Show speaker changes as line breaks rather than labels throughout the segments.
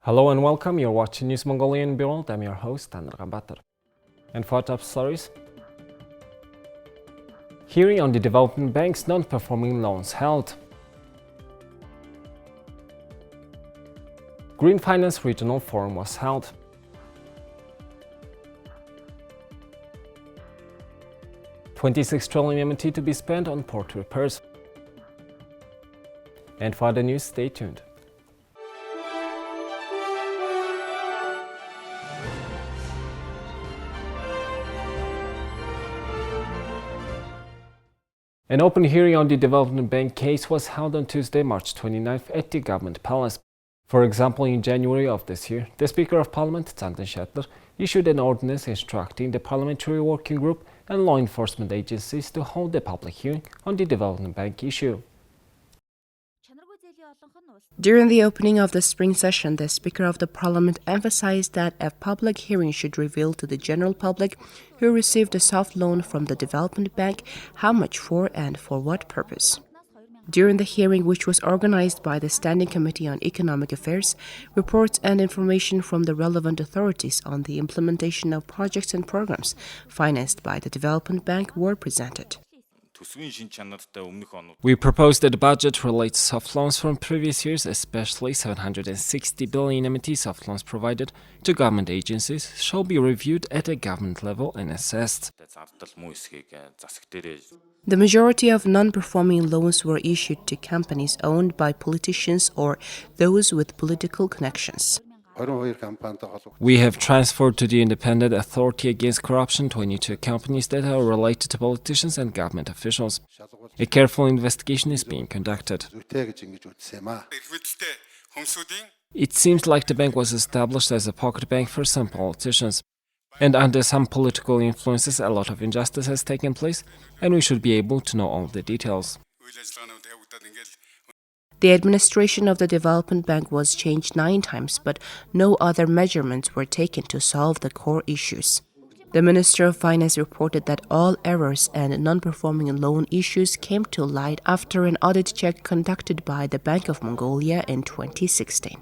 Hello and welcome, you're watching News Mongolian World. I'm your host, Taner Gambatar. And for top stories, hearing on the development bank's non-performing loans held. Green Finance Regional Forum was held. $26 trillion MNT to be spent on port repairs. And for the news, stay tuned. An open hearing on the Development Bank case was held on Tuesday, March 29th at the Government Palace. For example, in January of this year, the Speaker of Parliament, Zanten Shetler, issued an ordinance instructing the Parliamentary Working Group and law enforcement agencies to hold a public hearing on the Development Bank issue.
During the opening of the spring session, the Speaker of the Parliament emphasized that a public hearing should reveal to the general public who received a soft loan from the Development Bank, how much for and for what purpose. During the hearing, which was organized by the Standing Committee on Economic Affairs, reports and information from the relevant authorities on the implementation of projects and programs financed by the Development Bank were presented.
We propose that the budget relates soft loans from previous years, especially 760 billion MNT soft loans provided to government agencies, shall be reviewed at a government level and assessed.
The majority of non-performing loans were issued to companies owned by politicians or those with political connections.
We have transferred to the Independent Authority Against Corruption 22 companies that are related to politicians and government officials. A careful investigation is being conducted. It seems like the bank was established as a pocket bank for some politicians. And under some political influences, a lot of injustice has taken place, and we should be able to know all the details.
The administration of the Development Bank was changed 9 times, but no other measurements were taken to solve the core issues. The Minister of Finance reported that all errors and non-performing loan issues came to light after an audit check conducted by the Bank of Mongolia in 2016.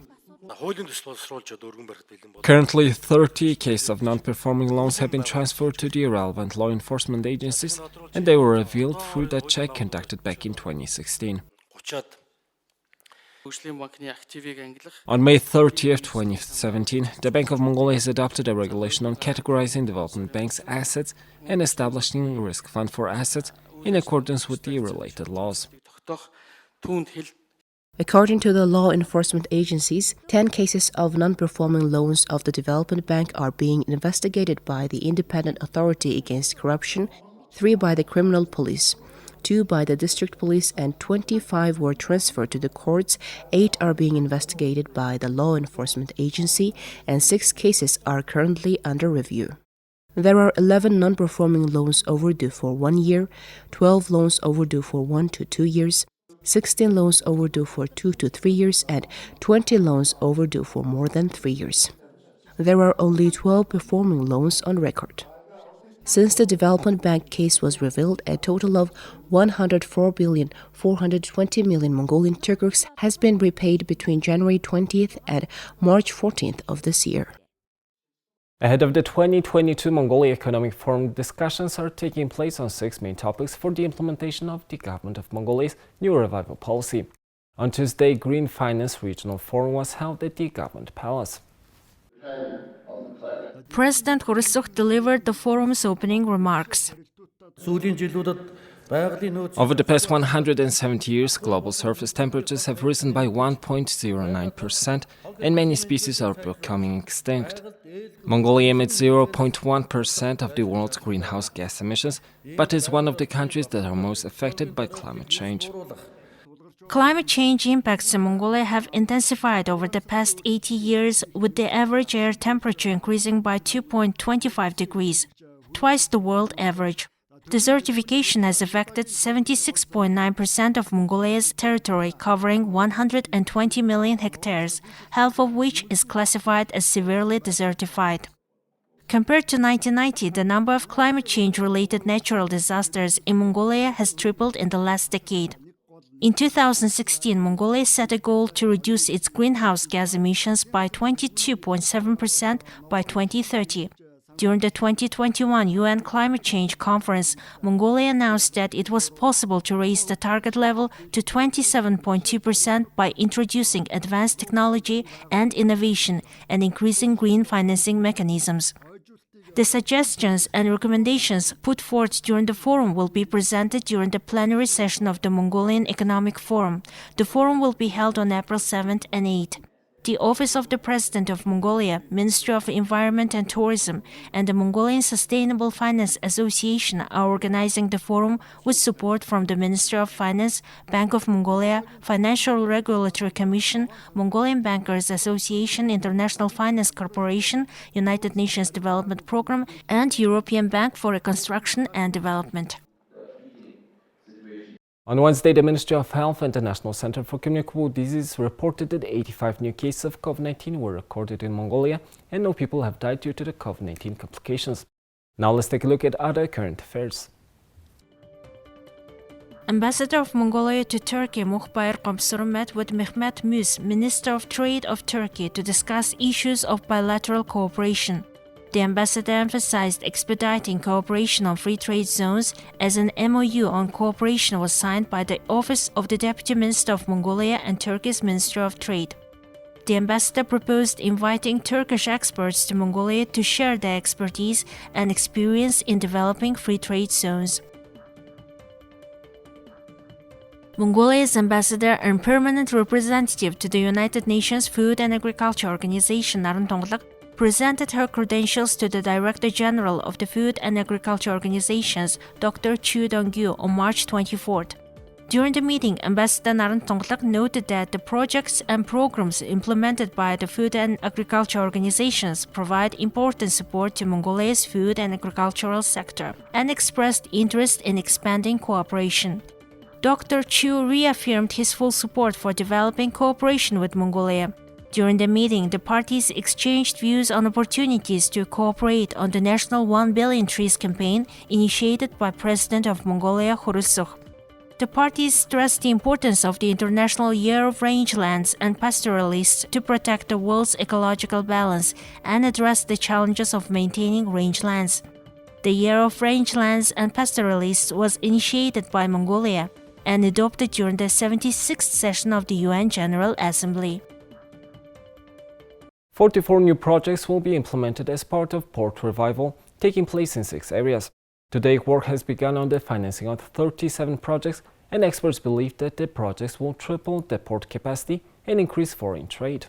Currently, 30 cases of non-performing loans have been transferred to the relevant law enforcement agencies, and they were revealed through that check conducted back in 2016. On May 30th, 2017, the Bank of Mongolia has adopted a regulation on categorizing development banks' assets and establishing a risk fund for assets in accordance with the related laws.
According to the law enforcement agencies, 10 cases of non-performing loans of the Development Bank are being investigated by the Independent Authority Against Corruption, 3 by the Criminal Police, 2 by the District Police, and 25 were transferred to the courts, 8 are being investigated by the Law Enforcement Agency, and 6 cases are currently under review. There are 11 non-performing loans overdue for 1 year, 12 loans overdue for 1 to 2 years, 16 loans overdue for 2 to 3 years, and 20 loans overdue for more than 3 years. There are only 12 performing loans on record. Since the Development Bank case was revealed, a total of 104,420,000,000 Mongolian Turks has been repaid between January 20th and March 14th of this year.
Ahead of the 2022 Mongolia Economic Forum, discussions are taking place on 6 main topics for the implementation of the government of Mongolia's new revival policy. On Tuesday, Green Finance Regional Forum was held at the Government Palace.
President Horisuk delivered the forum's opening remarks.
Over the past 170 years, global surface temperatures have risen by 1.09%, and many species are becoming extinct. Mongolia emits 0.1% of the world's greenhouse gas emissions, but is one of the countries that are most affected by climate change.
Climate change impacts in Mongolia have intensified over the past 80 years, with the average air temperature increasing by 2.25 degrees. twice the world average. Desertification has affected 76.9% of Mongolia's territory, covering 120 million hectares, half of which is classified as severely desertified. Compared to 1990, the number of climate change-related natural disasters in Mongolia has tripled in the last decade. In 2016, Mongolia set a goal to reduce its greenhouse gas emissions by 22.7% by 2030. During the 2021 UN Climate Change Conference, Mongolia announced that it was possible to raise the target level to 27.2% by introducing advanced technology and innovation and increasing green financing mechanisms. The suggestions and recommendations put forth during the forum will be presented during the plenary session of the Mongolian Economic Forum. The forum will be held on April 7th and 8th. The Office of the President of Mongolia, Ministry of Environment and Tourism, and the Mongolian Sustainable Finance Association are organizing the forum with support from the Ministry of Finance, Bank of Mongolia, Financial Regulatory Commission, Mongolian Bankers Association, International Finance Corporation, United Nations Development Programme, and European Bank for Reconstruction and Development.
On Wednesday, the Ministry of Health and the National Center for Communicable Diseases reported that 85 new cases of COVID-19 were recorded in Mongolia and no people have died due to the COVID-19 complications. Now let's take a look at other current affairs.
Ambassador of Mongolia to Turkey Mukhbayir Qomsur met with Mehmet Müz, Minister of Trade of Turkey, to discuss issues of bilateral cooperation. The ambassador emphasized expediting cooperation on free trade zones as an MOU on cooperation was signed by the Office of the Deputy Minister of Mongolia and Turkey's Ministry of Trade. The ambassador proposed inviting Turkish experts to Mongolia to share their expertise and experience in developing free trade zones. Mongolia's ambassador and permanent representative to the United Nations Food and Agriculture Organization, Naren Tonglak, presented her credentials to the Director General of the Food and Agriculture Organizations, Dr. Chu Dongyu, on March 24th. During the meeting, Ambassador Naren Tonglak noted that the projects and programs implemented by the Food and Agriculture Organizations provide important support to Mongolia's food and agricultural sector and expressed interest in expanding cooperation. Dr. Chu reaffirmed his full support for developing cooperation with Mongolia. During the meeting, the parties exchanged views on opportunities to cooperate on the National 1 Billion Trees campaign initiated by President of Mongolia, Khurelsukh. The parties stressed the importance of the International Year of Rangelands and Pastoralists to protect the world's ecological balance and address the challenges of maintaining rangelands. The Year of Rangelands and Pastoralists was initiated by Mongolia and adopted during the 76th session of the UN General Assembly.
44 new projects will be implemented as part of port revival, taking place in 6 areas. Today, work has begun on the financing of 37 projects, and experts believe that the projects will triple the port capacity and increase foreign trade.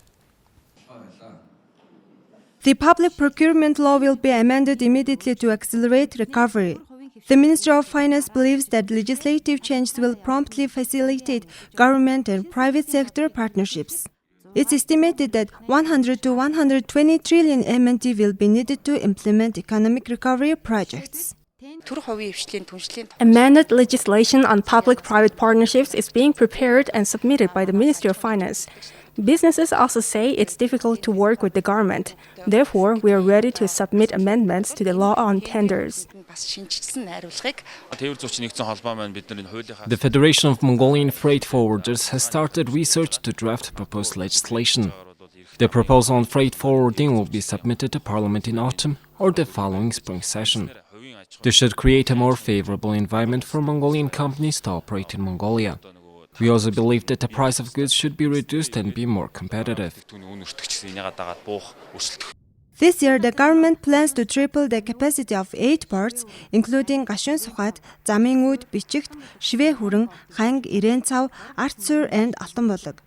The public procurement law will be amended immediately to accelerate recovery. The Ministry of Finance believes that legislative changes will promptly facilitate government and private sector partnerships. It's estimated that 100 to 120 trillion MNT will be needed to implement economic recovery projects.
Amended legislation on public-private partnerships is being prepared and submitted by the Ministry of Finance. Businesses also say it's difficult to work with the government. Therefore, we are ready to submit amendments to the law on tenders.
The Federation of Mongolian Freight Forwarders has started research to draft proposed legislation. The proposal on freight forwarding will be submitted to Parliament in autumn or the following spring session. This should create a more favorable environment for Mongolian companies to operate in Mongolia. We also believe that the price of goods should be reduced and be more competitive.
This year, the government plans to triple the capacity of 8 ports, including Gashun Sukhat, Zamingud, Bichigt, Shve-Hurun, Hang, Irencav, Artsur, and Altanbolog.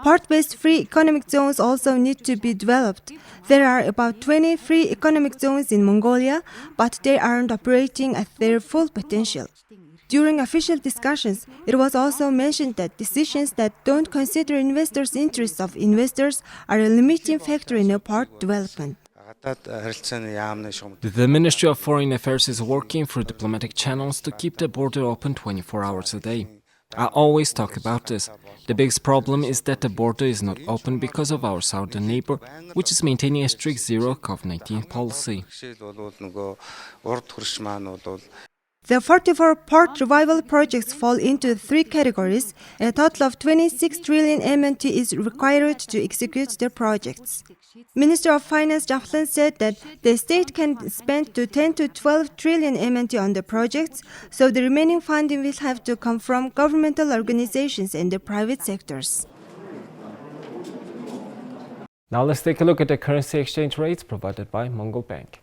Port-based free economic zones also need to be developed. There are about 20 free economic zones in Mongolia, but they aren't operating at their full potential. During official discussions, it was also mentioned that decisions that don't consider investors' interests of investors are a limiting factor in a port development.
The Ministry of Foreign Affairs is working through diplomatic channels to keep the border open 24 hours a day. I always talk about this. The biggest problem is that the border is not open because of our southern neighbor, which is maintaining a strict zero COVID-19 policy.
The 44 port revival projects fall into three categories. A total of 26 trillion MNT is required to execute the projects. Minister of Finance Japlan said that the state can spend to 10 to 12 trillion MNT on the projects, so the remaining funding will have to come from governmental organizations and the private sectors.
Now let's take a look at the currency exchange rates provided by Mongol Bank.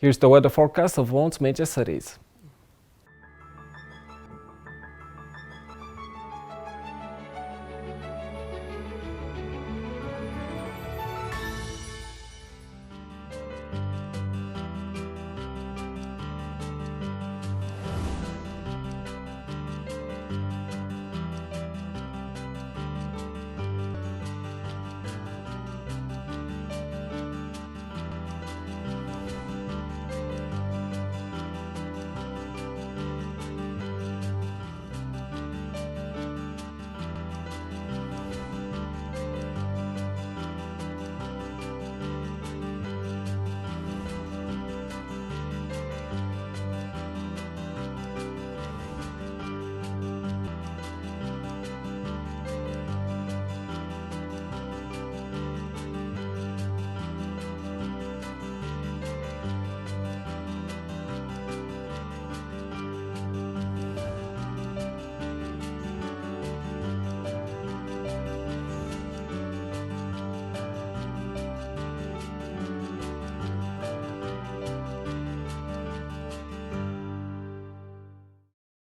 Here's the weather forecast of World's major cities.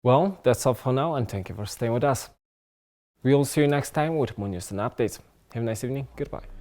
Well, that's all for now, and thank you for staying with us. We'll see you next time with more news and updates. Have a nice evening. Goodbye.